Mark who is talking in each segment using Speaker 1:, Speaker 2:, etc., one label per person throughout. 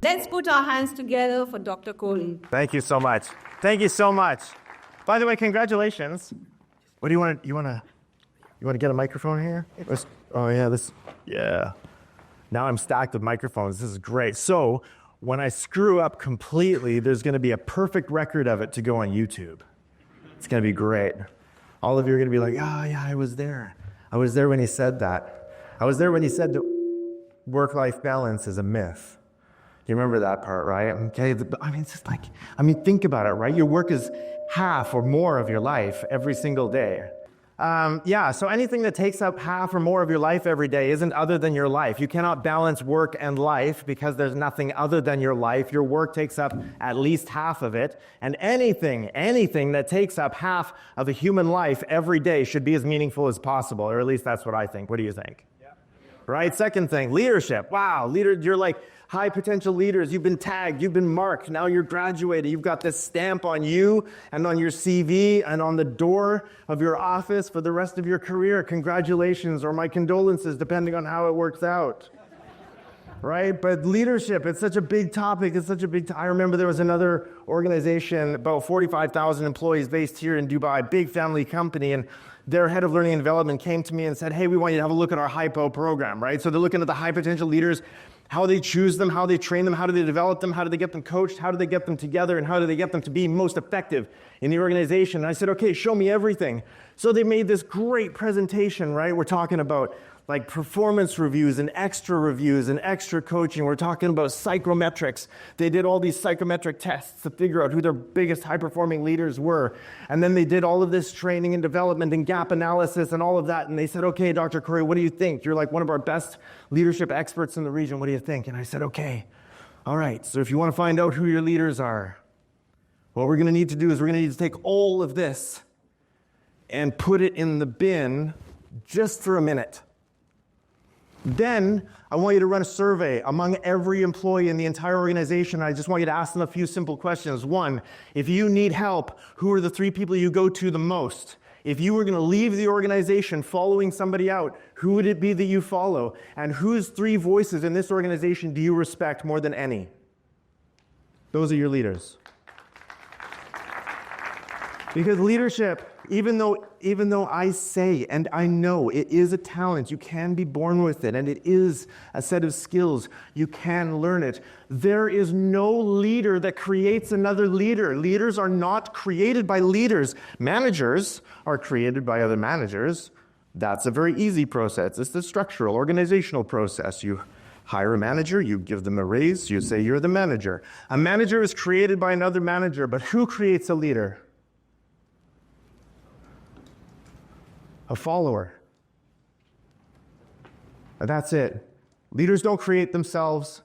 Speaker 1: Let's put our hands together for Dr. Corrie.
Speaker 2: Thank you so much. Thank you so much. By the way, congratulations. What do you want to get a microphone here? Yeah. Now I'm stacked with microphones. This is great. So when I screw up completely, there's going to be a perfect record of it to go on YouTube. It's going to be great. All of you are going to be like, yeah, I was there. I was there when he said that. I was there when he said that work-life balance is a myth. Do you remember that part, right? Okay, it's just like, think about it, right? Your work is half or more of your life every single day. So anything that takes up half or more of your life every day isn't other than your life. You cannot balance work and life because there's nothing other than your life. Your work takes up at least half of it. And anything that takes up half of a human life every day should be as meaningful as possible, or at least that's what I think. What do you think? Yeah. Right? Second thing, leadership. Wow, you're like high potential leaders. You've been tagged, you've been marked, now you're graduated. You've got this stamp on you and on your CV and on the door of your office for the rest of your career. Congratulations, or my condolences, depending on how it works out. Right? But leadership, it's such a big topic. I remember there was another organization, about 45,000 employees based here in Dubai, big family company, and their head of learning and development came to me and said, hey, we want you to have a look at our HYPO program, right? So they're looking at the high potential leaders, how they choose them, how they train them, how do they develop them, how do they get them coached, how do they get them together, and how do they get them to be most effective in the organization. And I said, okay, show me everything. So they made this great presentation, right? We're talking about like performance reviews and extra coaching. We're talking about psychometrics. They did all these psychometric tests to figure out who their biggest high-performing leaders were. And then they did all of this training and development and gap analysis and all of that. And they said, okay, Dr. Corrie, what do you think? You're like one of our best leadership experts in the region. What do you think? And I said, okay, all right. So if you want to find out who your leaders are, what we're going to need to do is we're going to need to take all of this and put it in the bin just for a minute. Then I want you to run a survey among every employee in the entire organization. I just want you to ask them a few simple questions. One, if you need help, who are the 3 people you go to the most? If you were going to leave the organization following somebody out, who would it be that you follow? And whose 3 voices in this organization do you respect more than any? Those are your leaders. Because leadership, even though I say and I know it is a talent, you can be born with it, and it is a set of skills, you can learn it. There is no leader that creates another leader. Leaders are not created by leaders. Managers are created by other managers. That's a very easy process. It's the structural, organizational process. You hire a manager, you give them a raise, you say you're the manager. A manager is created by another manager, but who creates a leader? A follower. And that's it. Leaders don't create themselves.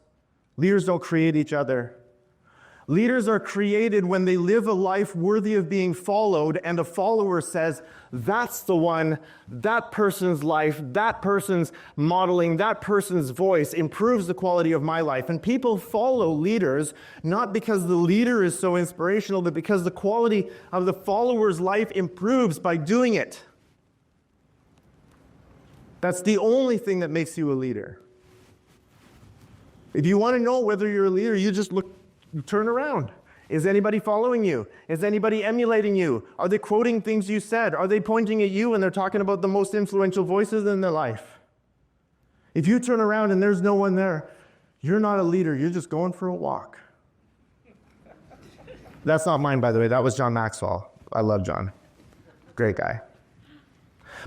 Speaker 2: Leaders don't create each other. Leaders are created when they live a life worthy of being followed, and a follower says, that's the one, that person's life, that person's modeling, that person's voice improves the quality of my life. And people follow leaders not because the leader is so inspirational, but because the quality of the follower's life improves by doing it. That's the only thing that makes you a leader. If you want to know whether you're a leader, you just turn around. Is anybody following you? Is anybody emulating you? Are they quoting things you said? Are they pointing at you and they're talking about the most influential voices in their life? If you turn around and there's no one there, you're not a leader. You're just going for a walk. That's not mine, by the way. That was John Maxwell. I love John. Great guy.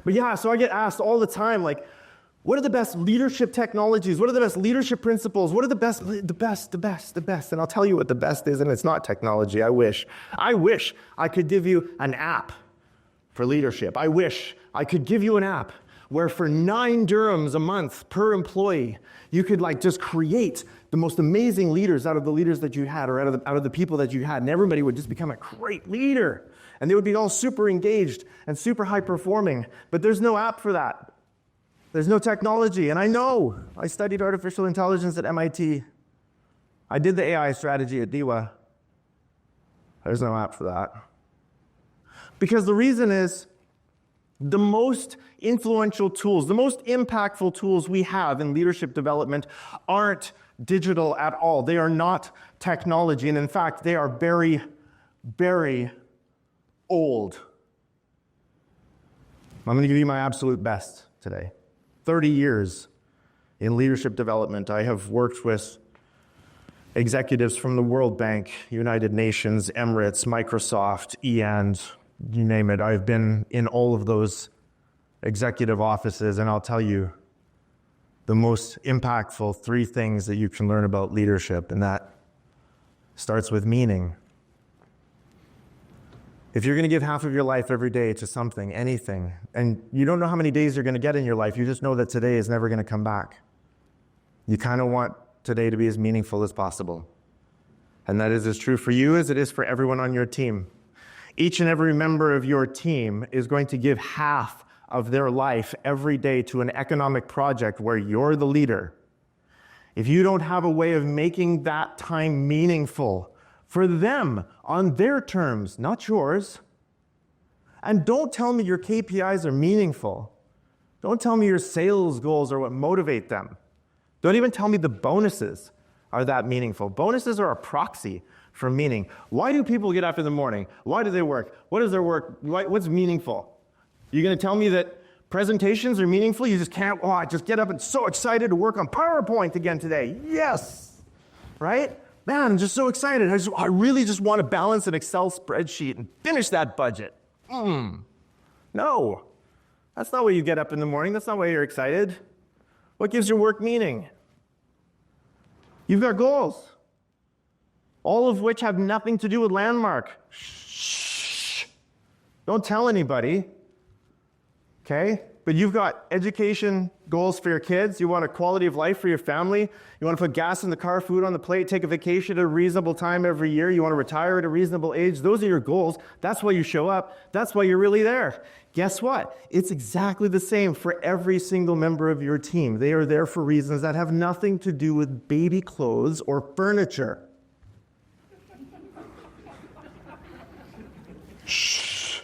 Speaker 2: But yeah, so I get asked all the time, like, what are the best leadership technologies? What are the best leadership principles? What are the best? And I'll tell you what the best is, and it's not technology. I wish I could give you an app for leadership. I wish I could give you an app where for 9 dirhams a month per employee, you could like just create the most amazing leaders out of the leaders that you had, or out of the people that you had, and everybody would just become a great leader. And they would be all super engaged and super high performing. But there's no app for that. There's no technology. And I know. I studied artificial intelligence at MIT. I did the AI strategy at DIWA. There's no app for that. Because the reason is, The most influential tools, the most impactful tools we have in leadership development aren't digital at all. They are not technology. And in fact, they are very, very old. I'm going to give you my absolute best today. 30 years in leadership development. I have worked with executives from the World Bank, United Nations, Emirates, Microsoft, EAND, you name it. I've been in all of those executive offices, and I'll tell you the most impactful 3 things that you can learn about leadership, and that starts with meaning. If you're going to give half of your life every day to something, anything, and you don't know how many days you're going to get in your life, you just know that today is never going to come back. You kind of want today to be as meaningful as possible. And that is as true for you as it is for everyone on your team. Each and every member of your team is going to give half of their life every day to an economic project where you're the leader. If you don't have a way of making that time meaningful for them on their terms, not yours, and don't tell me your KPIs are meaningful. Don't tell me your sales goals are what motivate them. Don't even tell me the bonuses are that meaningful. Bonuses are a proxy for meaning. Why do people get up in the morning? Why do they work? What is their work? What's meaningful? You're going to tell me that presentations are meaningful? You just can't, I just get up and so excited to work on PowerPoint again today. Yes, right? Man, I'm just so excited. I really just want to balance an Excel spreadsheet and finish that budget. No, that's not why you get up in the morning. That's not why you're excited. What gives your work meaning? You've got goals, all of which have nothing to do with Landmark. Shh. Don't tell anybody, okay? But you've got education goals for your kids. You want a quality of life for your family. You want to put gas in the car, food on the plate, take a vacation at a reasonable time every year. You want to retire at a reasonable age. Those are your goals. That's why you show up. That's why you're really there. Guess what? It's exactly the same for every single member of your team. They are there for reasons that have nothing to do with baby clothes or furniture. Shh.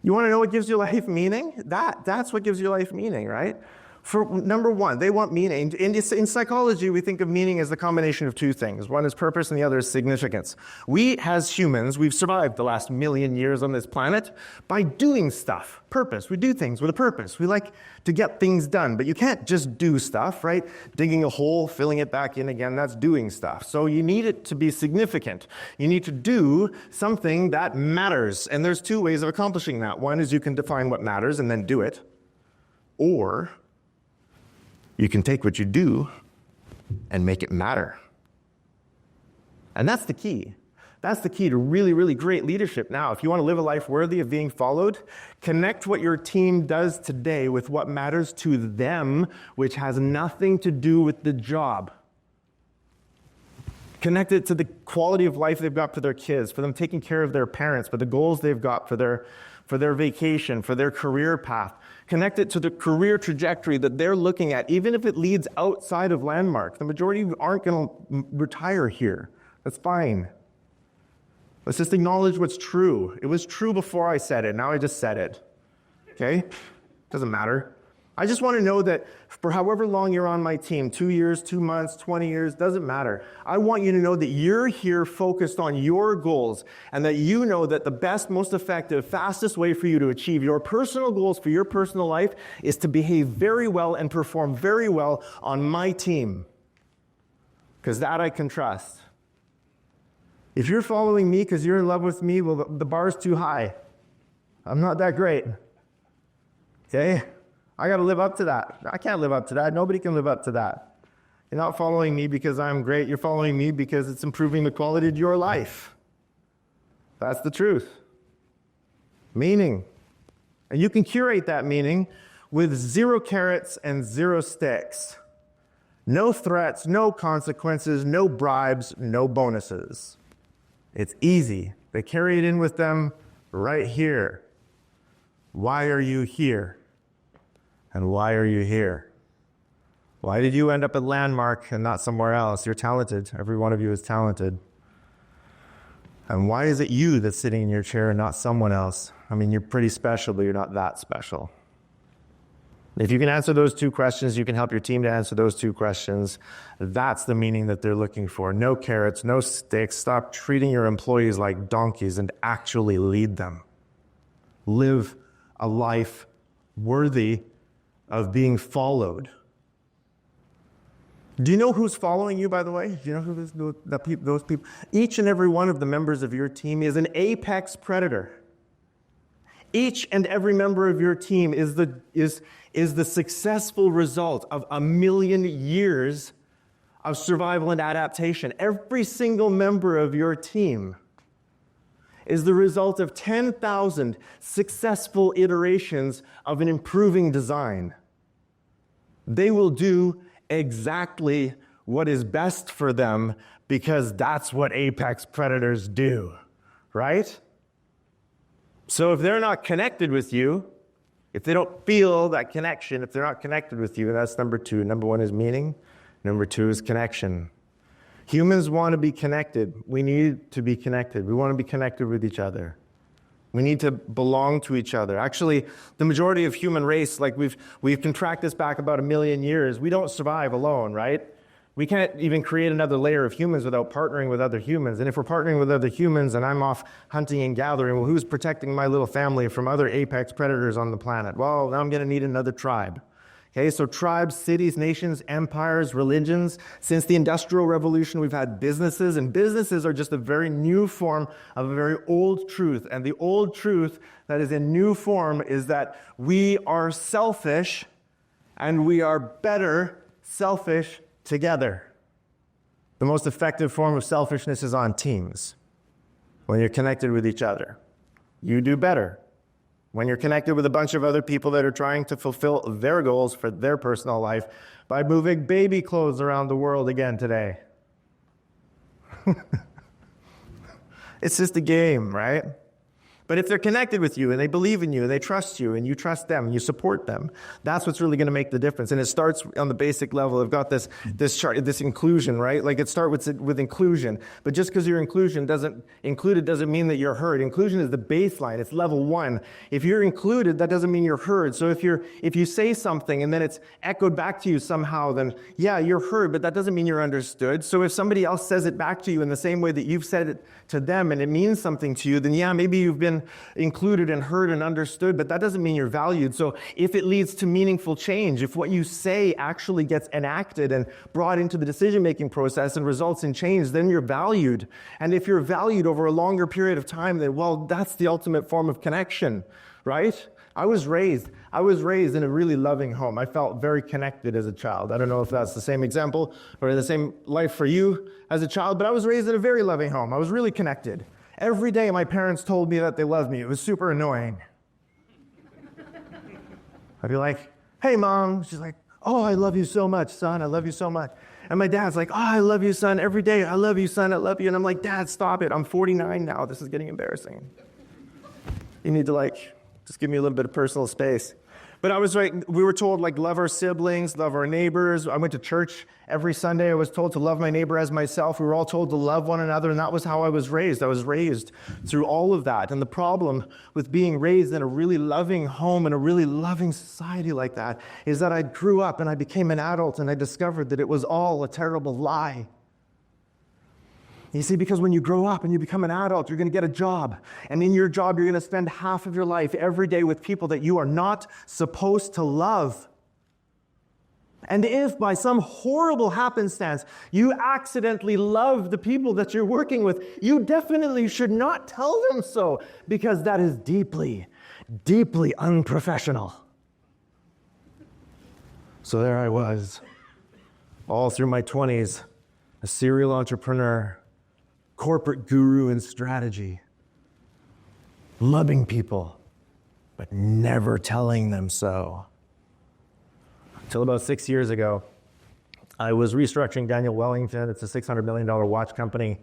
Speaker 2: You want to know what gives your life meaning? That's what gives your life meaning, right? For number one, they want meaning. In psychology, we think of meaning as the combination of 2 things. One is purpose and the other is significance. We, as humans, we've survived the last 1,000,000 years on this planet by doing stuff. Purpose. We do things with a purpose. We like to get things done, but you can't just do stuff, right? Digging a hole, filling it back in again, that's doing stuff. So you need it to be significant. You need to do something that matters. And there's 2 ways of accomplishing that. One is you can define what matters and then do it. Or you can take what you do and make it matter. And that's the key. That's the key to really, really great leadership. Now, if you want to live a life worthy of being followed, connect what your team does today with what matters to them, which has nothing to do with the job. Connect it to the quality of life they've got for their kids, for them taking care of their parents, for the goals they've got for their vacation, for their career path. Connect it to the career trajectory that they're looking at, even if it leads outside of Landmark. The majority of you aren't going to retire here. That's fine. Let's just acknowledge what's true. It was true before I said it. Now I just said it. Okay? Doesn't matter. I just want to know that for however long you're on my team, 2 years, 2 months, 20 years, doesn't matter. I want you to know that you're here focused on your goals and that you know that the best, most effective, fastest way for you to achieve your personal goals for your personal life is to behave very well and perform very well on my team. Because that I can trust. If you're following me because you're in love with me, well, the bar's too high. I'm not that great. Okay? I got to live up to that. I can't live up to that. Nobody can live up to that. You're not following me because I'm great. You're following me because it's improving the quality of your life. That's the truth. Meaning. And you can curate that meaning with 0 carrots and 0 sticks. No threats, no consequences, no bribes, no bonuses. It's easy. They carry it in with them right here. Why are you here? And why are you here? Why did you end up at Landmark and not somewhere else? You're talented. Every one of you is talented. And why is it you that's sitting in your chair and not someone else? I mean, you're pretty special, but you're not that special. If you can answer those two questions, you can help your team to answer those two questions. That's the meaning that they're looking for. No carrots, no sticks. Stop treating your employees like donkeys and actually lead them. Live a life worthy of being followed. Do you know who's following you, by the way? Do you know who those people? Each and every one of the members of your team is an apex predator. Each and every member of your team is the successful result of 1,000,000 years of survival and adaptation. Every single member of your team is the result of 10,000 successful iterations of an improving design. They will do exactly what is best for them because that's what apex predators do, right? So if they're not connected with you, if they don't feel that connection, if they're not connected with you, that's number two. Number one is meaning. Number two is connection. Humans want to be connected. We need to be connected. We want to be connected with each other. We need to belong to each other. Actually, the majority of human race, like we can track this back about 1,000,000 years. We don't survive alone, right? We can't even create another layer of humans without partnering with other humans. And if we're partnering with other humans and I'm off hunting and gathering, well, who's protecting my little family from other apex predators on the planet? Well, now I'm going to need another tribe. Okay, so tribes, cities, nations, empires, religions. Since the Industrial Revolution, we've had businesses, and businesses are just a very new form of a very old truth. And the old truth that is in new form is that we are selfish and we are better selfish together. The most effective form of selfishness is on teams. When you're connected with each other, you do better. When you're connected with a bunch of other people that are trying to fulfill their goals for their personal life by moving baby clothes around the world again today. It's just a game, right? But if they're connected with you and they believe in you and they trust you and you trust them and you support them, that's what's really going to make the difference. And it starts on the basic level. I've got this chart, this inclusion, right? Like it starts with inclusion. But just because you're included doesn't mean that you're heard. Inclusion is the baseline. It's level one. If you're included, that doesn't mean you're heard. So if you say something and then it's echoed back to you somehow, then yeah, you're heard, but that doesn't mean you're understood. So if somebody else says it back to you in the same way that you've said it to them and it means something to you, then yeah, maybe you've been included and heard and understood, but that doesn't mean you're valued. So if it leads to meaningful change, if what you say actually gets enacted and brought into the decision-making process and results in change, then you're valued. And if you're valued over a longer period of time, then, well, that's the ultimate form of connection, right? I was raised in a really loving home. I felt very connected as a child. I don't know if that's the same example or the same life for you as a child, but I was raised in a very loving home. I was really connected. Every day my parents told me that they loved me. It was super annoying. I'd be like, hey, Mom. She's like, oh, I love you so much, son. I love you so much. And my dad's like, oh, I love you, son. Every day, I love you, son. I love you. And I'm like, Dad, stop it. I'm 49 now. This is getting embarrassing. You need to just give me a little bit of personal space. But I was right. We were told, love our siblings, love our neighbors. I went to church every Sunday. I was told to love my neighbor as myself. We were all told to love one another, and that was how I was raised. I was raised through all of that. And the problem with being raised in a really loving home and a really loving society like that is that I grew up and I became an adult and I discovered that it was all a terrible lie. You see, because when you grow up and you become an adult, you're going to get a job. And in your job, you're going to spend half of your life every day with people that you are not supposed to love. And if by some horrible happenstance you accidentally love the people that you're working with, you definitely should not tell them so, because that is deeply, deeply unprofessional. So there I was, all through my 20s, a serial entrepreneur, corporate guru in strategy, loving people, but never telling them so. Until about 6 years ago, I was restructuring Daniel Wellington. It's a $600 million watch company.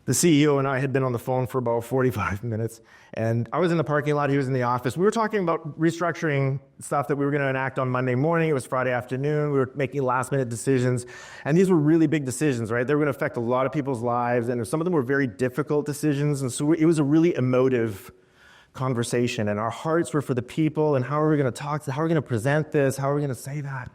Speaker 2: The CEO and I had been on the phone for about 45 minutes, and I was in the parking lot, he was in the office. We were talking about restructuring stuff that we were going to enact on Monday morning. It was Friday afternoon. We were making last-minute decisions, and these were really big decisions, right? They were going to affect a lot of people's lives, and some of them were very difficult decisions, and so it was a really emotive conversation, and our hearts were for the people, and how are we going to talk, how are we going to present this, how are we going to say that?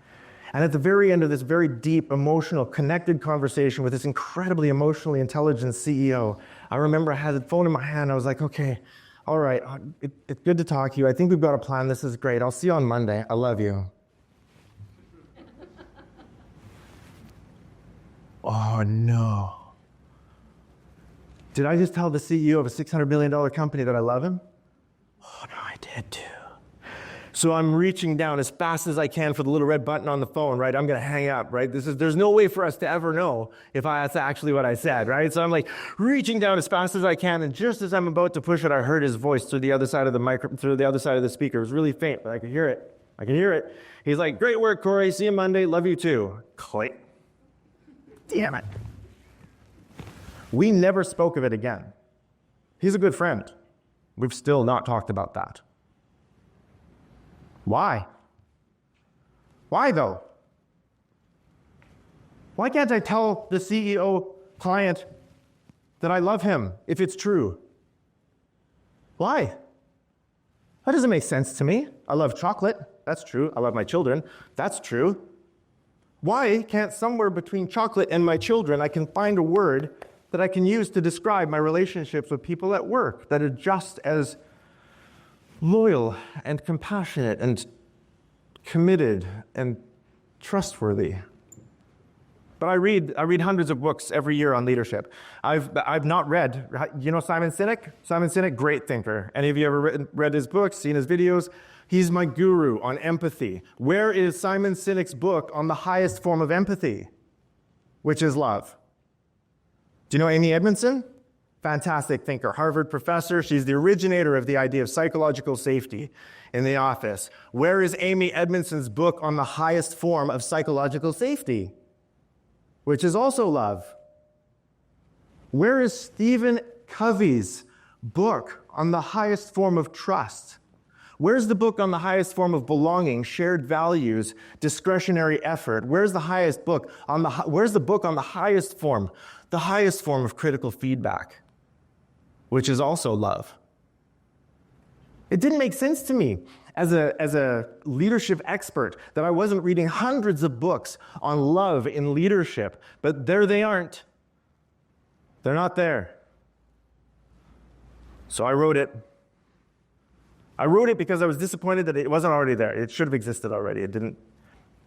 Speaker 2: And at the very end of this very deep, emotional, connected conversation with this incredibly emotionally intelligent CEO, I remember I had the phone in my hand. I was like, okay, all right, it's good to talk to you. I think we've got a plan. This is great. I'll see you on Monday. I love you. Oh, no. Did I just tell the CEO of a $600 million company that I love him? Oh, no, I did too. So I'm reaching down as fast as I can for the little red button on the phone, right? I'm going to hang up, right? There's no way for us to ever know if that's actually what I said, right? So I'm like reaching down as fast as I can, and just as I'm about to push it, I heard his voice through the other side of the speaker. It was really faint, but I could hear it. He's like, great work, Corrie. See you Monday. Love you too. Click. Damn it. We never spoke of it again. He's a good friend. We've still not talked about that. Why? Why though? Why can't I tell the CEO client that I love him if it's true? Why? That doesn't make sense to me. I love chocolate. That's true. I love my children. That's true. Why can't somewhere between chocolate and my children I can find a word that I can use to describe my relationships with people at work that are just as loyal and compassionate and committed and trustworthy? But I read hundreds of books every year on leadership. I've not read, you know Simon Sinek? Simon Sinek, great thinker. Any of you ever read his books, seen his videos? He's my guru on empathy. Where is Simon Sinek's book on the highest form of empathy, which is love? Do you know Amy Edmondson? Fantastic thinker, Harvard professor. She's the originator of the idea of psychological safety in the office. Where is Amy Edmondson's book on the highest form of psychological safety, which is also love? Where is Stephen Covey's book on the highest form of trust? Where's the book on the highest form of belonging, shared values, discretionary effort? Where's the highest book on where's the book on the highest form of critical feedback, which is also love? It didn't make sense to me as a leadership expert that I wasn't reading hundreds of books on love in leadership, but there they aren't. They're not there. So I wrote it. I wrote it because I was disappointed that it wasn't already there. It should have existed already. It didn't.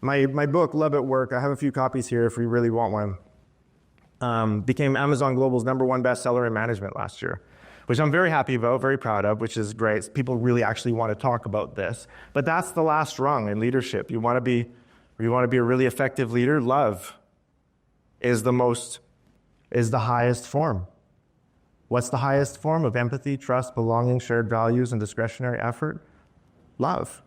Speaker 2: My book, Love at Work, I have a few copies here if you really want one, became Amazon Global's #1 bestseller in management last year, which I'm very happy about, very proud of, which is great. People really actually want to talk about this. But that's the last rung in leadership. You want to be a really effective leader, love is the highest form. What's the highest form of empathy, trust, belonging, shared values, and discretionary effort? Love.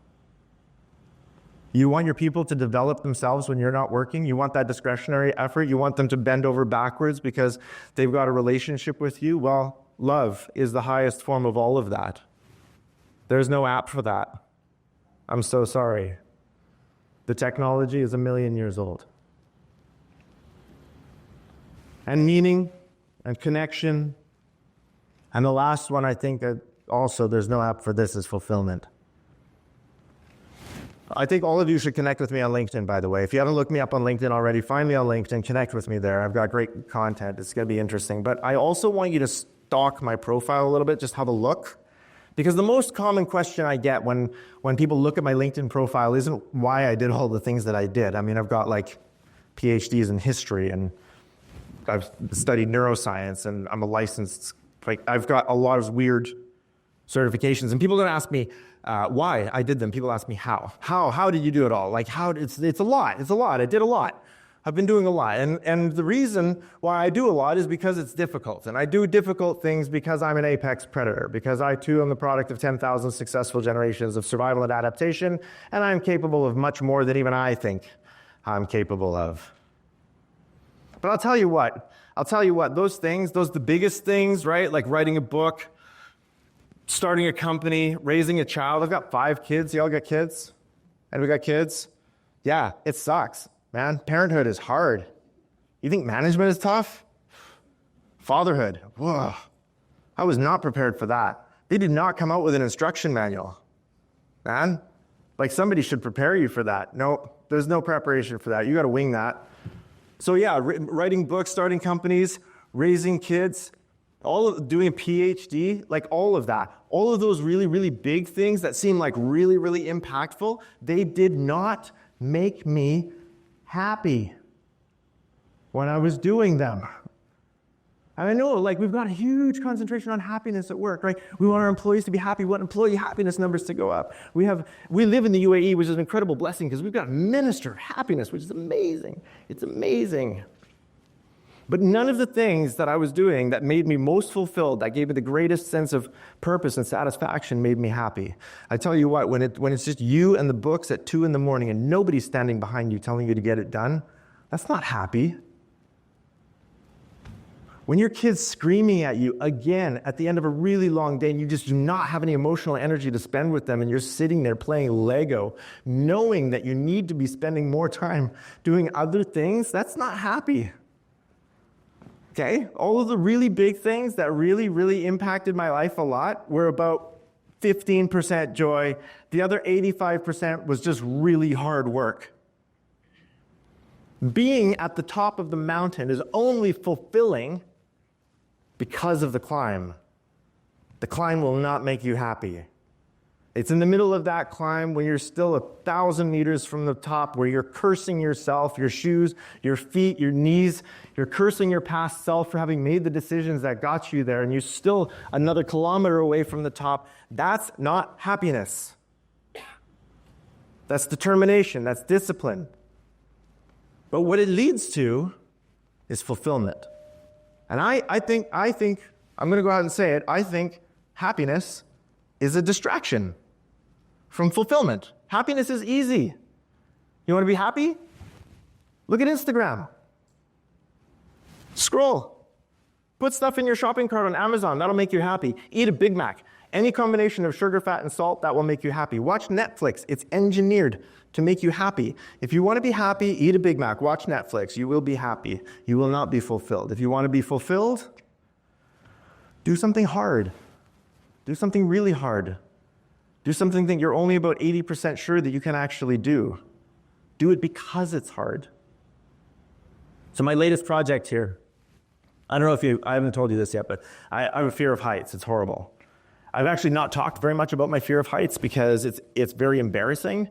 Speaker 2: You want your people to develop themselves when you're not working. You want that discretionary effort. You want them to bend over backwards because they've got a relationship with you. Well, love is the highest form of all of that. There's no app for that. I'm so sorry. The technology is 1 million years old. And meaning and connection. And the last one, I think that also there's no app for this, is fulfillment. I think all of you should connect with me on LinkedIn, by the way. If you haven't looked me up on LinkedIn already, find me on LinkedIn, connect with me there. I've got great content. It's going to be interesting. But I also want you to stalk my profile a little bit, just have a look. Because the most common question I get when people look at my LinkedIn profile isn't why I did all the things that I did. I mean, I've got like PhDs in history, and I've studied neuroscience, and I'm a licensed, I've got a lot of weird certifications. And people don't ask me why I did them. People ask me how. How did you do it all? Like it's a lot. I did a lot. I've been doing a lot. And the reason why I do a lot is because it's difficult. And I do difficult things because I'm an apex predator, because I too am the product of 10,000 successful generations of survival and adaptation, and I'm capable of much more than even I think I'm capable of. But I'll tell you what, those things, the biggest things, right? Like writing a book, starting a company, raising a child. I've got 5 kids. Y'all got kids? And we got kids? Yeah, it sucks, man. Parenthood is hard. You think management is tough? Fatherhood, whoa. I was not prepared for that. They did not come out with an instruction manual. Man, like somebody should prepare you for that. No, there's no preparation for that. You got to wing that. So yeah, writing books, starting companies, raising kids, doing a PhD, like all of that. All of those really, really big things that seem like really, really impactful, they did not make me happy when I was doing them. And I know, like, we've got a huge concentration on happiness at work, right? We want our employees to be happy. We want employee happiness numbers to go up. We live in the UAE, which is an incredible blessing because we've got a minister of happiness, which is amazing. It's amazing. But none of the things that I was doing that made me most fulfilled, that gave me the greatest sense of purpose and satisfaction, made me happy. I tell you what, when it's just you and the books at 2 a.m. and nobody's standing behind you telling you to get it done, that's not happy. When your kid's screaming at you again at the end of a really long day and you just do not have any emotional energy to spend with them and you're sitting there playing Lego, knowing that you need to be spending more time doing other things, that's not happy. Okay? All of the really big things that really, really impacted my life a lot were about 15% joy. The other 85% was just really hard work. Being at the top of the mountain is only fulfilling because of the climb. The climb will not make you happy. It's in the middle of that climb when you're still 1,000 meters from the top, where you're cursing yourself, your shoes, your feet, your knees. You're cursing your past self for having made the decisions that got you there, and you're still another kilometer away from the top. That's not happiness. That's determination. That's discipline. But what it leads to is fulfillment. And I think, I'm going to go out and say it, I think happiness is a distraction from fulfillment. Happiness is easy. You want to be happy? Look at Instagram. Scroll. Put stuff in your shopping cart on Amazon. That'll make you happy. Eat a Big Mac. Any combination of sugar, fat, and salt, that will make you happy. Watch Netflix. It's engineered to make you happy. If you want to be happy, eat a Big Mac. Watch Netflix. You will be happy. You will not be fulfilled. If you want to be fulfilled, do something hard. Do something really hard. Do something that you're only about 80% sure that you can actually do. Do it because it's hard. So my latest project here, I don't know if I haven't told you this yet, but I have a fear of heights. It's horrible. I've actually not talked very much about my fear of heights because it's very embarrassing.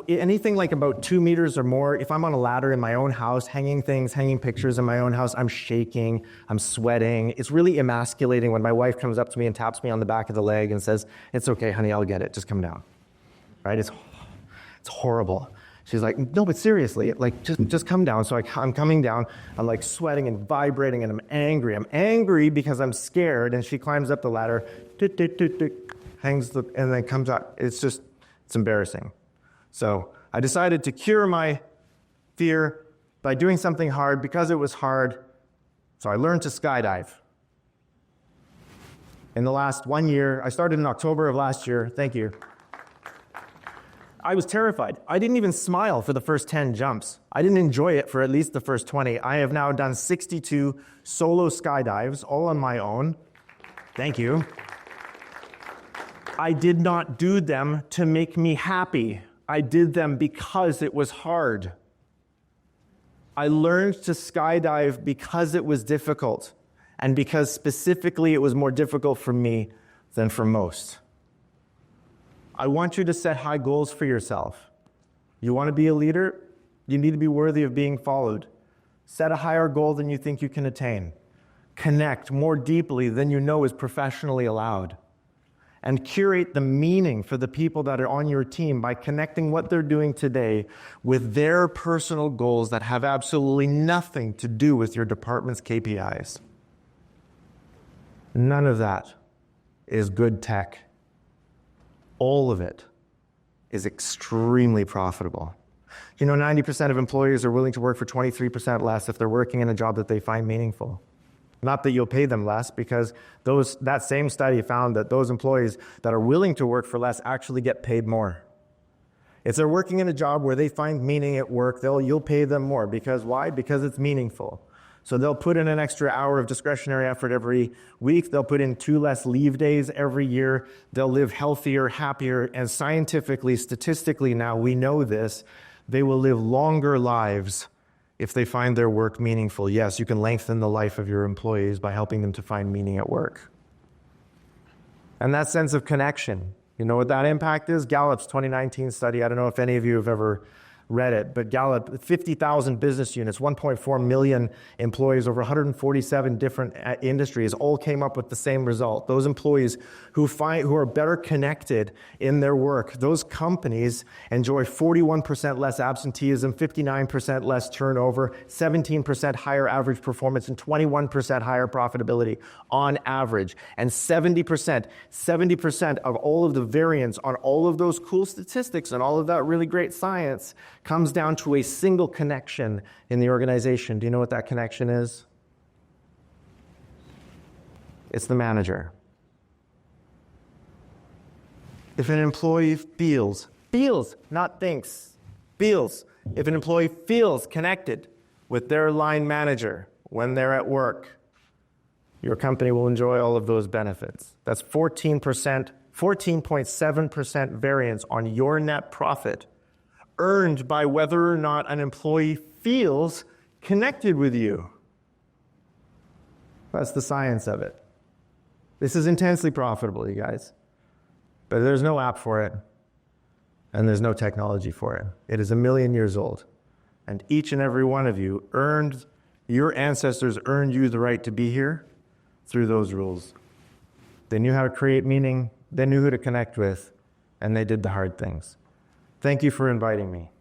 Speaker 2: Anything like about 2 meters or more, if I'm on a ladder in my own house, hanging pictures in my own house, I'm shaking, I'm sweating. It's really emasculating when my wife comes up to me and taps me on the back of the leg and says, "It's okay, honey, I'll get it. Just come down." Right? It's horrible. She's like, "No, but seriously, like just come down." So I'm coming down. I'm like sweating and vibrating, and I'm angry. I'm angry because I'm scared. And she climbs up the ladder, and then comes out. It's embarrassing. So I decided to cure my fear by doing something hard because it was hard. So I learned to skydive. In the last 1 year, I started in October of last year. Thank you. I was terrified. I didn't even smile for the first 10 jumps. I didn't enjoy it for at least the first 20. I have now done 62 solo skydives, all on my own. Thank you. I did not do them to make me happy. I did them because it was hard. I learned to skydive because it was difficult, and because specifically it was more difficult for me than for most. I want you to set high goals for yourself. You want to be a leader? You need to be worthy of being followed. Set a higher goal than you think you can attain. Connect more deeply than you know is professionally allowed. And curate the meaning for the people that are on your team by connecting what they're doing today with their personal goals that have absolutely nothing to do with your department's KPIs. None of that is good tech. All of it is extremely profitable. 90% of employees are willing to work for 23% less if they're working in a job that they find meaningful. Not that you'll pay them less, because that same study found that those employees that are willing to work for less actually get paid more. If they're working in a job where they find meaning at work, you'll pay them more. Because why? Because it's meaningful. So they'll put in an extra hour of discretionary effort every week. They'll put in 2 less leave days every year. They'll live healthier, happier, and scientifically, statistically now, we know this, they will live longer lives if they find their work meaningful. Yes, you can lengthen the life of your employees by helping them to find meaning at work. And that sense of connection, you know what that impact is? Gallup's 2019 study, I don't know if any of you have ever read it, but Gallup, 50,000 business units, 1.4 million employees, over 147 different industries, all came up with the same result. Those employees who are better connected in their work, those companies enjoy 41% less absenteeism, 59% less turnover, 17% higher average performance, and 21% higher profitability on average. And 70% of all of the variance on all of those cool statistics and all of that really great science comes down to a single connection in the organization. Do you know what that connection is? It's the manager. If an employee feels, not thinks, feels, if an employee feels connected with their line manager when they're at work, your company will enjoy all of those benefits. That's 14.7% variance on your net profit earned by whether or not an employee feels connected with you. That's the science of it. This is intensely profitable, you guys. But there's no app for it, and there's no technology for it. It is 1 million years old. And each and every one of you your ancestors earned you the right to be here through those rules. They knew how to create meaning, they knew who to connect with, and they did the hard things. Thank you for inviting me.